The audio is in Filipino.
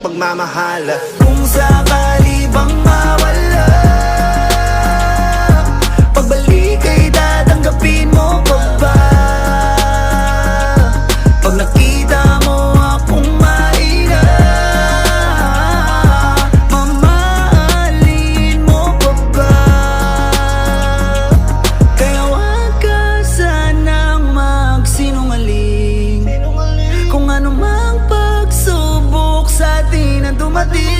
Pagmamahala kung sakali bang mawala, pagbalik ay tatanggapin mo pa ba? Pag nakita mo akong mahina, mamahalin mo pa ba? Kaya wag ka sanang magsinungaling, kung ano mang pagsubok sa atin ang dumating.